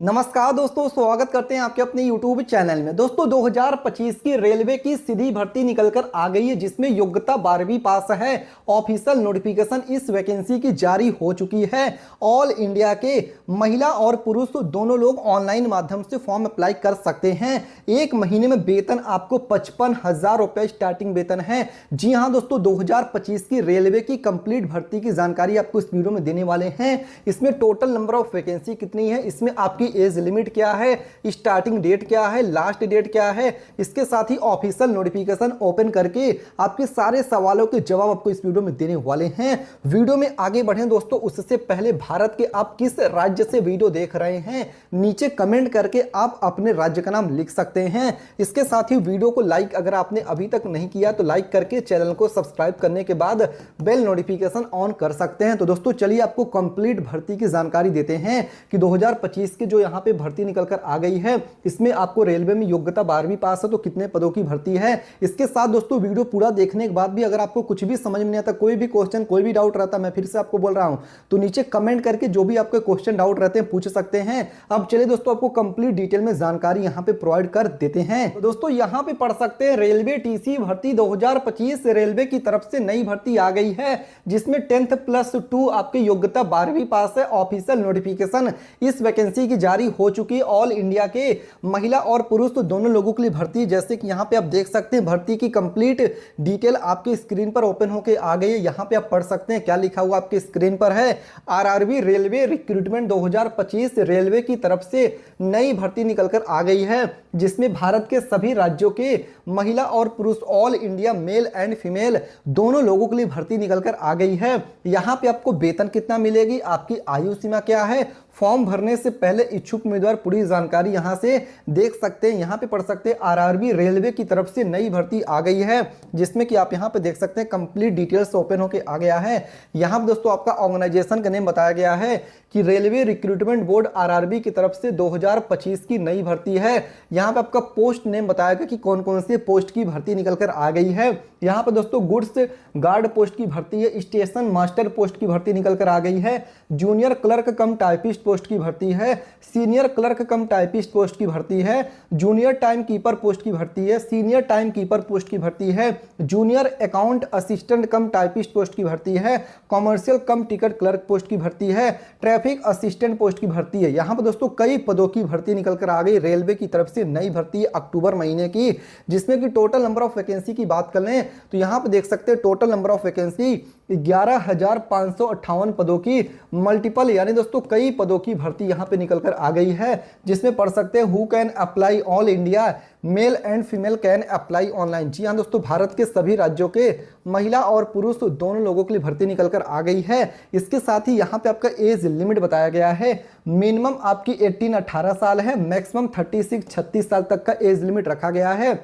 नमस्कार दोस्तों, स्वागत करते हैं आपके अपने YouTube चैनल में। दोस्तों 2025 की रेलवे की सीधी भर्ती निकलकर आ गई है, जिसमें योग्यता 12वीं पास है। ऑफिशियल नोटिफिकेशन इस वैकेंसी की जारी हो चुकी है। ऑल इंडिया के महिला और पुरुष दोनों लोग ऑनलाइन माध्यम से फॉर्म अप्लाई कर सकते हैं। एक महीने में वेतन आपको 55,000 रुपये स्टार्टिंग वेतन है। जी हाँ दोस्तों, 2025 की रेलवे की कंप्लीट भर्ती की जानकारी आपको इस वीडियो में देने वाले हैं। इसमें टोटल नंबर ऑफ वैकेंसी कितनी है, इसमें आपकी एज लिमिट क्या है, स्टार्टिंग डेट क्या है, लास्ट डेट क्या है, इसके साथ ही ऑफिशियल नोटिफिकेशन ओपन करके आपके सारे सवालों के जवाब आपको इस वीडियो में देने वाले हैं। वीडियो में आगे बढ़ें दोस्तों, उससे पहले भारत के आप किस राज्य से वीडियो देख रहे हैं, नीचे कमेंट करके आप अपने राज्य का नाम लिख सकते हैं। इसके साथ ही वीडियो को लाइक अगर आपने अभी तक नहीं किया तो लाइक करके चैनल को सब्सक्राइब करने के बाद बेल नोटिफिकेशन ऑन कर सकते हैं। तो दोस्तों चलिए आपको कंप्लीट भर्ती की जानकारी देते हैं कि 2025 की जो यहाँ पे भर्ती निकलकर आ गई है, इसमें आपको रेलवे में योग्यता 12वीं पास है तो कितने पदों की भर्ती है। इसके साथ दोस्तों वीडियो पूरा देखने के बाद भी अगर आपको कुछ भी समझ में नहीं आता, कोई भी क्वेश्चन कोई भी डाउट रहता, मैं फिर से आपको बोल रहा हूं, तो नीचे कमेंट करके जो भी आपके क्वेश्चन डाउट रहते हैं पूछ सकते हैं। अब चलिए दोस्तों आपको कंप्लीट डिटेल में जानकारी यहाँ पे प्रोवाइड कर देते हैं। तो दोस्तों यहाँ पे पढ़ सकते हैं, रेलवे टीसी भर्ती 2025 रेलवे की तरफ से नई भर्ती आ गई है, जिसमें 10+2 आपकी योग्यता 12वीं पास है। ऑफिशियल नोटिफिकेशन इस वैकेंसी की जारी हो चुकी है। ऑल इंडिया के महिला और पुरुष तो दोनों लोगों के लिए भर्ती, जैसे कि यहाँ पे आप देख सकते हैं भर्ती की कंप्लीट डिटेल आपके स्क्रीन पर ओपन होके आ गई है। यहाँ पे आप पढ़ सकते हैं क्या लिखा हुआ आपके स्क्रीन पर है। आरआरबी रेलवे रिक्रूटमेंट 2025 रेलवे की तरफ से नई भर्ती निकलकर आ गई है, जिसमें भारत के सभी राज्यों के महिला और पुरुष all India male and female दोनों लोगों के लिए भर्ती निकलकर आ गई है। यहाँ पे आपको वेतन कितना मिलेगी, आपकी आयु सीमा क्या है, फॉर्म भरने से पहले इच्छुक उम्मीदवार पूरी जानकारी यहां से देख सकते हैं। यहां पे पढ़ सकते हैं आरआरबी रेलवे की तरफ से नई भर्ती आ गई है, जिसमें कि आप यहां पे देख सकते हैं कंप्लीट डिटेल्स ओपन होके आ गया है। यहां पे दोस्तों आपका ऑर्गेनाइजेशन का नेम बताया गया है कि रेलवे रिक्रूटमेंट बोर्ड आरआरबी की तरफ से 2025 की नई भर्ती है। यहां पे आपका पोस्ट नेम बताया गया कि कौन कौन से पोस्ट की भर्ती निकलकर आ गई है। यहां पर दोस्तों गुड्स गार्ड पोस्ट की भर्ती है, स्टेशन मास्टर पोस्ट की भर्ती निकलकर आ गई है, जूनियर क्लर्क कम टाइपिस्ट पोस्ट की भर्ती है, सीनियर क्लर्क कम टाइपिस्ट पोस्ट की भर्ती है, जूनियर टाइम कीपर पोस्ट की भर्ती है, सीनियर टाइम कीपर पोस्ट की भर्ती है, जूनियर अकाउंट असिस्टेंट कम टाइपिस्ट पोस्ट की भर्ती है, कॉमर्शियल कम टिकट क्लर्क पोस्ट की भर्ती है, ट्रैफिक असिस्टेंट पोस्ट की भर्ती है। यहाँ पर दोस्तों कई पदों की भर्ती निकलकर आ गई। रेलवे की तरफ से नई भर्ती अक्टूबर महीने की, जिसमें कि टोटल नंबर ऑफ वैकेंसी की बात कर लें तो यहाँ पे देख सकते हैं टोटल नंबर ऑफ वैकेंसी 11,558 पदों की मल्टीपल यानी दोस्तों कई पदों की भर्ती यहां पे निकलकर आ गई है, जिसमें पढ़ सकते हैं who can apply all India male and female can apply online. जी हाँ दोस्तों, भारत के सभी राज्यों के महिला और पुरुष दोनों लोगों के लिए भर्ती निकलकर आ गई है। इसके साथ ही यहाँ पे आपका एज लिमिट बताया गया है। मिनिमम आपकी 18 साल है, मैक्सिमम 36 साल तक का एज लिमिट रखा गया है।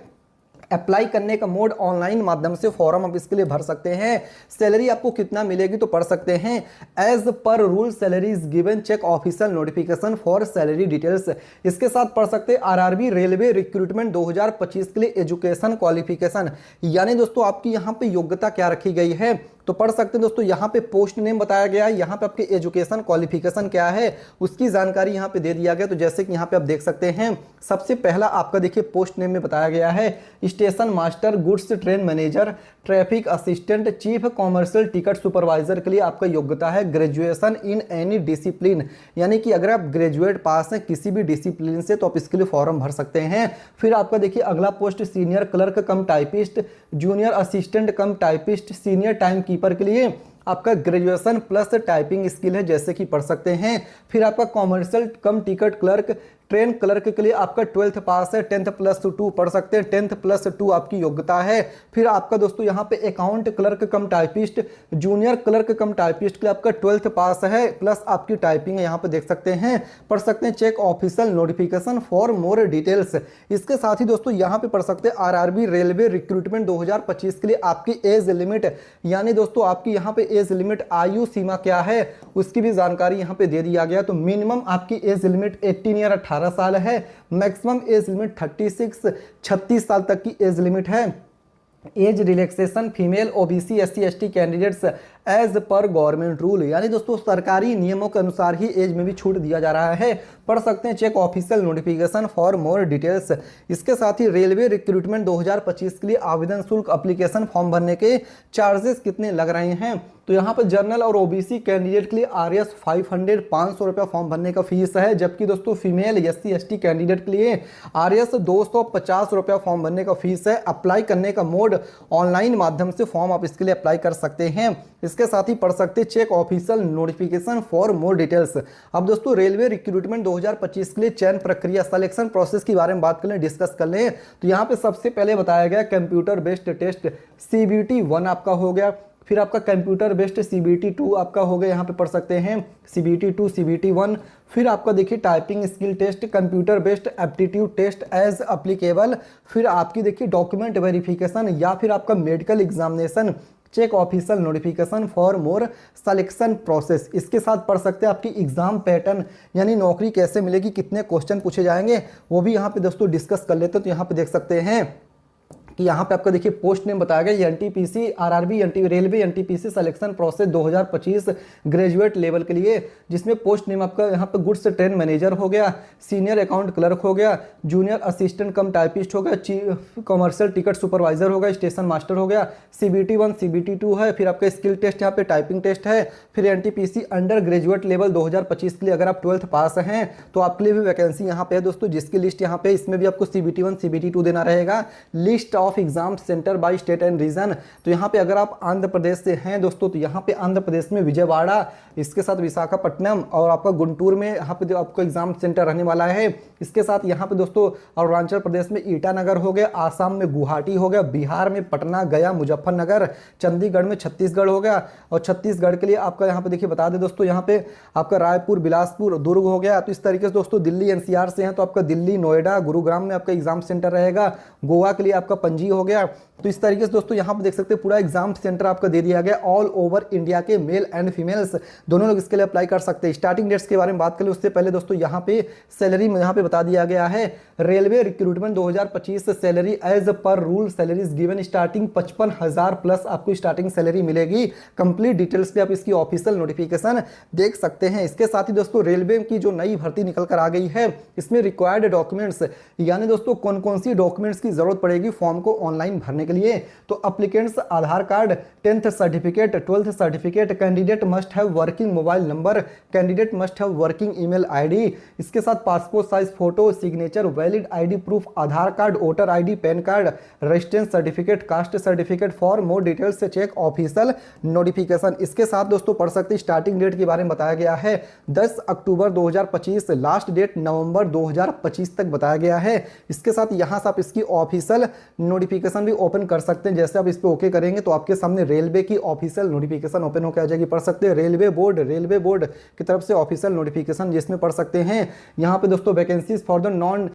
अप्लाई करने का मोड ऑनलाइन माध्यम से फॉर्म आप इसके लिए भर सकते हैं। सैलरी आपको कितना मिलेगी तो पढ़ सकते हैं, as per rule salary is given, check official notification for salary details. इसके साथ पढ़ सकते हैं आरआरबी रेलवे रिक्रूटमेंट 2025 के लिए एजुकेशन क्वालिफिकेशन, यानी दोस्तों आपकी यहाँ पे योग्यता क्या रखी गई है तो पढ़ सकते हैं दोस्तों। यहाँ पे पोस्ट नेम बताया गया है, यहाँ पे आपके एजुकेशन क्वालिफिकेशन क्या है उसकी जानकारी यहाँ पे दे दिया गया। तो जैसे कि यहाँ पे आप देख सकते हैं, सबसे पहला आपका देखिए पोस्ट नेम में बताया गया है station master, goods train manager, traffic assistant, chief commercial ticket supervisor के लिए आपका योग्यता है ग्रेजुएशन इन एनी डिसिप्लिन, यानी कि अगर आप ग्रेजुएट पास हैं किसी भी डिसिप्लिन से तो आप इसके लिए फॉर्म भर सकते हैं। फिर आपका देखिए अगला पोस्ट सीनियर क्लर्क कम टाइपिस्ट, जूनियर असिस्टेंट कम टाइपिस्ट, सीनियर टाइम कीपर के लिए आपका ग्रेजुएशन प्लस टाइपिंग स्किल है, जैसे कि पढ़ सकते हैं। फिर आपका कॉमर्शियल कम टिकट क्लर्क, ट्रेन क्लर्क के लिए आपका 12th पास है, 10+2 पढ़ सकते हैं, 10+2 आपकी योग्यता है। फिर आपका दोस्तों यहाँ पे अकाउंट क्लर्क कम टाइपिस्ट, जूनियर क्लर्क कम टाइपिस्ट के लिए आपका 12th पास है प्लस आपकी टाइपिंग है, यहाँ पे देख सकते हैं, पढ़ सकते हैं check official notification for more details. इसके साथ ही दोस्तों यहाँ पे पढ़ सकते हैं आरआरबी रेलवे रिक्रूटमेंट 2025 के लिए आपकी एज लिमिट, यानी दोस्तों आपकी यहाँ पे एज लिमिट आयु सीमा क्या है उसकी भी जानकारी यहाँ पे दे दिया गया। तो मिनिमम आपकी एज लिमिट 18 या 18 साल है, मैक्सिमम एज लिमिट 36 साल तक की एज लिमिट है। Age relaxation female OBC SC ST candidates as per government rule, यानी दोस्तों सरकारी नियमों के अनुसार ही एज में भी छूट दिया जा रहा है। पढ़ सकते हैं check official notification for more details. इसके साथ ही रेलवे रिक्रूटमेंट 2025 के लिए आवेदन शुल्क एप्लीकेशन फॉर्म भरने के चार्जेस कितने लग रहे हैं। तो यहाँ पर जनरल और ओबीसी कैंडिडेट के लिए आरएस 500 रुपया फॉर्म भरने का फीस है, जबकि दोस्तों फीमेल एससी एसटी कैंडिडेट के लिए आरएस 250 रुपया फॉर्म भरने का फीस है। अप्लाई करने का मोड ऑनलाइन माध्यम से फॉर्म आप इसके लिए अप्लाई कर सकते हैं। इसके साथ ही पढ़ सकते check official notification for more details. अब दोस्तों रेलवे रिक्रूटमेंट 2025 के लिए चयन प्रक्रिया सिलेक्शन प्रोसेस के बारे में बात कर लें, डिस्कस कर लें। तो यहाँ पे सबसे पहले बताया गया कंप्यूटर बेस्ड टेस्ट CBT 1 आपका हो गया, फिर आपका कंप्यूटर बेस्ड CBT 2 आपका हो गया, यहाँ पे पढ़ सकते हैं CBT 2 CBT 1। फिर आपका देखिए typing skill test, computer based aptitude test as applicable. फिर आपकी देखिए डॉक्यूमेंट वेरिफिकेशन या फिर आपका medical examination, check official notification for more selection process. इसके साथ पढ़ सकते हैं आपकी एग्जाम पैटर्न, यानी नौकरी कैसे मिलेगी, कितने क्वेश्चन पूछे जाएंगे, वो भी यहाँ पे दोस्तों डिस्कस कर लेते हैं। तो यहाँ पे देख सकते हैं कि यहाँ पे आपका देखिए पोस्ट नेम बताया गया NTPC RRB railway NTPC selection process 2025 graduate level के लिए, जिसमें पोस्ट नेम आपका यहाँ पे गुड्स ट्रेन मैनेजर हो गया, सीनियर अकाउंट क्लर्क हो गया, जूनियर असिस्टेंट कम टाइपिस्ट हो गया, कमर्शियल टिकट सुपरवाइजर हो गया, स्टेशन मास्टर हो गया, CBT 1 CBT 2 है। फिर आपका स्किल टेस्ट यहाँ पे टाइपिंग टेस्ट है। फिर एनटीपीसी अंडर ग्रेजुएट लेवल 2025 के लिए अगर आप 12th पास हैं तो आपके लिए भी वैकेंसी यहाँ पे है दोस्तों, जिसकी लिस्ट यहाँ पे इसमें भी आपको CBT 1 CBT 2 देना रहेगा। List of exam centre by state and region. तो यहाँ पे अगर आप आंध्र प्रदेश से हैं दोस्तों, तो यहाँ पे आंध्र प्रदेश में विजयवाड़ा, इसके साथ विशाखापट्टनम और आपका गुंटूर में यहाँ पे आपको एग्जाम सेंटर रहने वाला है। इसके साथ यहाँ पे दोस्तों अरुणाचल प्रदेश में ईटानगर हो गया, आसाम में गुवाहाटी हो गया, बिहार में पटना, गया, मुजफ्फरनगर, चंडीगढ़ में छत्तीसगढ़ हो गया, और छत्तीसगढ़ के लिए आपका यहाँ पे देखिए बता दें दोस्तों, यहाँ पे आपका रायपुर, बिलासपुर, दुर्ग हो गया। तो इस तरीके से दोस्तों दिल्ली NCR से हैं तो आपका दिल्ली, नोएडा, गुरुग्राम में आपका एग्जाम सेंटर रहेगा। गोवा के लिए आपका पणजी हो गया। तो इस तरीके से दोस्तों यहाँ पे देख सकते हैं पूरा एग्जाम सेंटर आपका दे दिया गया। ऑल ओवर इंडिया के मेल एंड फीमेल्स दोनों लोग इसके लिए अप्लाई कर सकते हैं। स्टार्टिंग डेट्स के बारे में बात करें उससे पहले दोस्तों यहाँ पे सैलरी में यहाँ पे बता दिया गया है। Railway recruitment 2025 salary as per rule salaries given starting 55,000 plus आपको स्टार्टिंग सैलरी मिलेगी। कंप्लीट डिटेल्स के आप इसकी ऑफिशियल नोटिफिकेशन देख सकते हैं। इसके साथ ही दोस्तों रेलवे की जो नई भर्ती निकल कर आ गई है, इसमें रिक्वायर्ड डॉक्यूमेंट्स, यानी दोस्तों कौन कौन सी डॉक्यूमेंट्स की जरूरत पड़ेगी फॉर्म को ऑनलाइन भरने के लिए। तो applicants Aadhaar card, 10th certificate, 12th certificate, candidate must have working mobile number, candidate must have working email ID. इसके साथ passport size photo, signature, valid ID proof, Aadhaar card, voter ID, pan card, residence certificate, caste certificate for more details से check official notification. इसके साथ दोस्तों पढ़ सकते starting date के बारे में बताया गया है 10 अक्टूबर 2025, लास्ट डेट नवंबर 2025 तक बताया गया है। इसके साथ यहाँ से आप इसकी ऑफिशियल नोटिफिकेशन भी ओपन कर सकते हैं। जैसे आप इस पे ओके करेंगे तो आपके सामने रेलवे की ऑफिशियल नोटिफिकेशन ओपन होकर आ जाएगी। पढ़ सकते हैं रेलवे बोर्ड की तरफ से ऑफिशियल नोटिफिकेशन, जिसमें पढ़ सकते हैं यहाँ पे दोस्तों वैकेंसीज फॉर द नॉन